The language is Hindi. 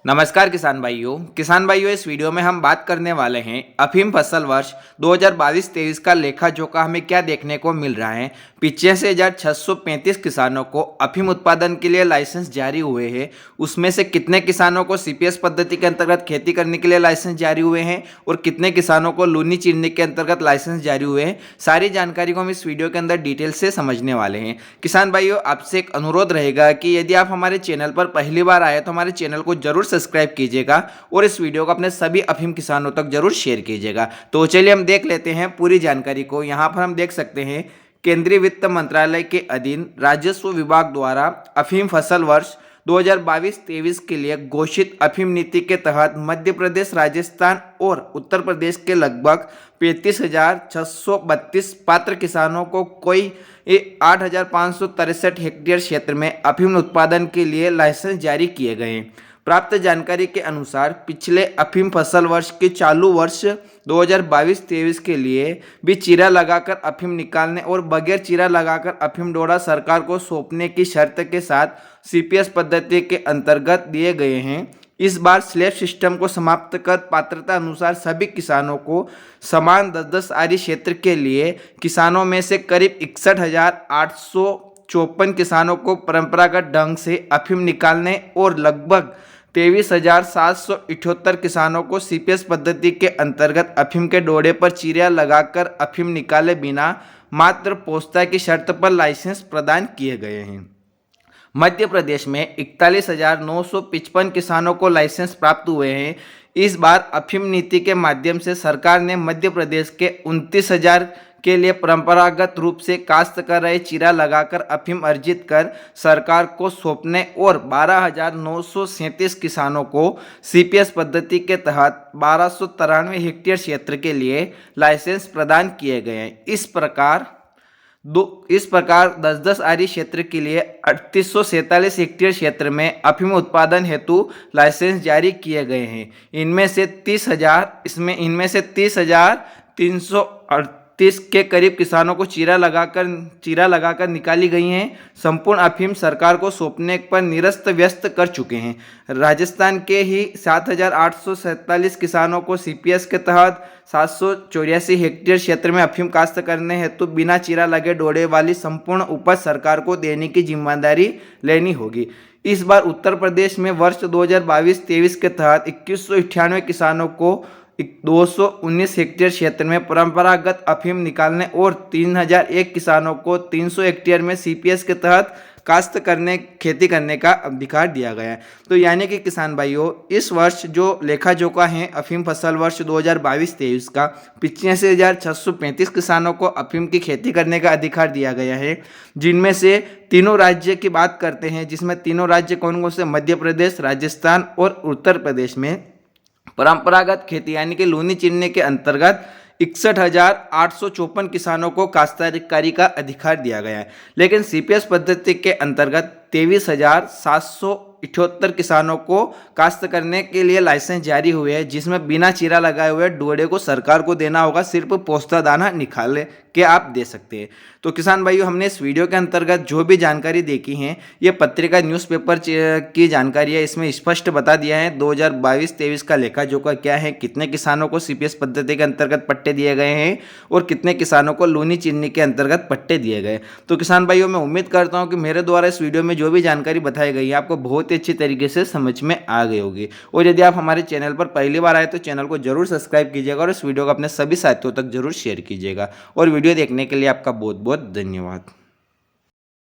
नमस्कार किसान भाइयों इस वीडियो में हम बात करने वाले हैं अफीम फसल वर्ष 2022-23 का लेखा जोखा हमें क्या देखने को मिल रहा है। 85,635 किसानों को अफीम उत्पादन के लिए लाइसेंस जारी हुए हैं। उसमें से कितने किसानों को सीपीएस पद्धति के अंतर्गत खेती करने के लिए लाइसेंस जारी हुए हैं और कितने किसानों को लूनी चीरने के अंतर्गत लाइसेंस जारी हुए हैं, सारी जानकारी को हम इस वीडियो के अंदर डिटेल से समझने वाले हैं। किसान भाइयों, आपसे एक अनुरोध रहेगा कि यदि आप हमारे चैनल पर पहली बार आए तो हमारे चैनल को जरूर सब्सक्राइब कीजिएगा और इस वीडियो को अपने सभी अफीम किसानों तक जरूर शेयर कीजिएगा। तो चलिए हम देख लेते हैं पूरी जानकारी को। यहाँ पर हम देख सकते हैं केंद्रीय वित्त मंत्रालय के अधीन राजस्व विभाग द्वारा अफीम फसल वर्ष 2022-23 के लिए घोषित अफीम नीति के तहत मध्य प्रदेश, राजस्थान और उत्तर प्रदेश के लगभग 35,632 पात्र किसानों को कोई 8,563 हेक्टेयर क्षेत्र में अफीम उत्पादन के लिए लाइसेंस जारी किए गए हैं। प्राप्त जानकारी के अनुसार पिछले अफीम फसल वर्ष के चालू वर्ष 2022-23 के लिए भी चीरा लगाकर अफीम निकालने और बगैर चीरा लगाकर अफीम डोडा सरकार को सौंपने की शर्त के साथ सीपीएस पद्धति के अंतर्गत दिए गए हैं। इस बार स्लैब सिस्टम को समाप्त कर पात्रता अनुसार सभी किसानों को समान 10-10 आरी क्षेत्र के लिए किसानों में से करीब 61,854 किसानों को परंपरागत ढंग से अफीम निकालने और लगभग 23,778 किसानों को सीपीएस पद्धति के अंतर्गत अफीम के डोडे पर चीरा लगाकर अफीम निकाले बिना मात्र पोस्ता की शर्त पर लाइसेंस प्रदान किए गए हैं। मध्य प्रदेश में 41,955 किसानों को लाइसेंस प्राप्त हुए हैं। इस बार अफीम नीति के माध्यम से सरकार ने मध्य प्रदेश के 29,000 के लिए परंपरागत रूप से काश्त कर रहे चीरा लगाकर अफीम अर्जित कर सरकार को सौंपने और 12,937 किसानों को सीपीएस पद्धति के तहत 1,293 हेक्टेयर क्षेत्र के लिए लाइसेंस प्रदान किए गए हैं। इस प्रकार 10-10 आरी क्षेत्र के लिए 3847 हेक्टेयर क्षेत्र में अफीम उत्पादन हेतु लाइसेंस जारी किए गए हैं। इनमें से 30,330 के करीब किसानों को चीरा लगाकर निकाली गई हैं। संपूर्ण अफीम सरकार को सौंपने पर निरस्त व्यस्त कर चुके हैं। राजस्थान के ही 7,847 किसानों को सीपीएस के तहत 784 हेक्टेयर क्षेत्र में अफीम काश्त करने हेतु बिना चीरा लगे डोडे वाली संपूर्ण उपज सरकार को देने की जिम्मेदारी लेनी होगी। इस बार उत्तर प्रदेश में वर्ष 2022-23 के तहत 2198 किसानों को 219 हेक्टेयर क्षेत्र में परंपरागत अफीम निकालने और 3,001 किसानों को 300 हेक्टेयर में सीपीएस के तहत खेती करने का अधिकार दिया गया है। तो यानी कि किसान भाइयों, इस वर्ष जो लेखा जोखा है अफीम फसल वर्ष 2022-23 का 85,635 किसानों को अफीम की खेती करने का अधिकार दिया गया है, जिनमें से तीनों राज्य की बात करते हैं, जिसमें तीनों राज्य कौन कौन से मध्य प्रदेश, राजस्थान और उत्तर प्रदेश में परंपरागत खेती यानी कि लूनी चीरने के अंतर्गत 61,854 किसानों को काश्तकारी का अधिकार दिया गया है। लेकिन सीपीएस पद्धति के अंतर्गत 23,778 किसानों को काश्त करने के लिए लाइसेंस जारी हुए हैं, जिसमें बिना चीरा लगाए हुए डोडे को सरकार को देना होगा, सिर्फ पोस्ता दाना निकाल के आप दे सकते हैं। तो किसान भाइयों, हमने इस वीडियो के अंतर्गत जो भी जानकारी देखी है ये पत्रिका न्यूज़पेपर की जानकारी है। इसमें स्पष्ट बता दिया है 2022-23 का लेखा जोखा क्या है, कितने किसानों को सीपीएस पद्धति के अंतर्गत पट्टे दिए गए हैं और कितने किसानों को लूनी चीरने के अंतर्गत पट्टे दिए गए। तो किसान भाइयों, मैं उम्मीद करता हूँ कि मेरे द्वारा इस वीडियो में जो भी जानकारी बताई गई है आपको बहुत ही अच्छी तरीके से समझ में आ गई होगी। और यदि आप हमारे चैनल पर पहली बार आए तो चैनल को जरूर सब्सक्राइब कीजिएगा और इस वीडियो को अपने सभी साथियों तक जरूर शेयर कीजिएगा। और वीडियो देखने के लिए आपका बहुत बहुत धन्यवाद।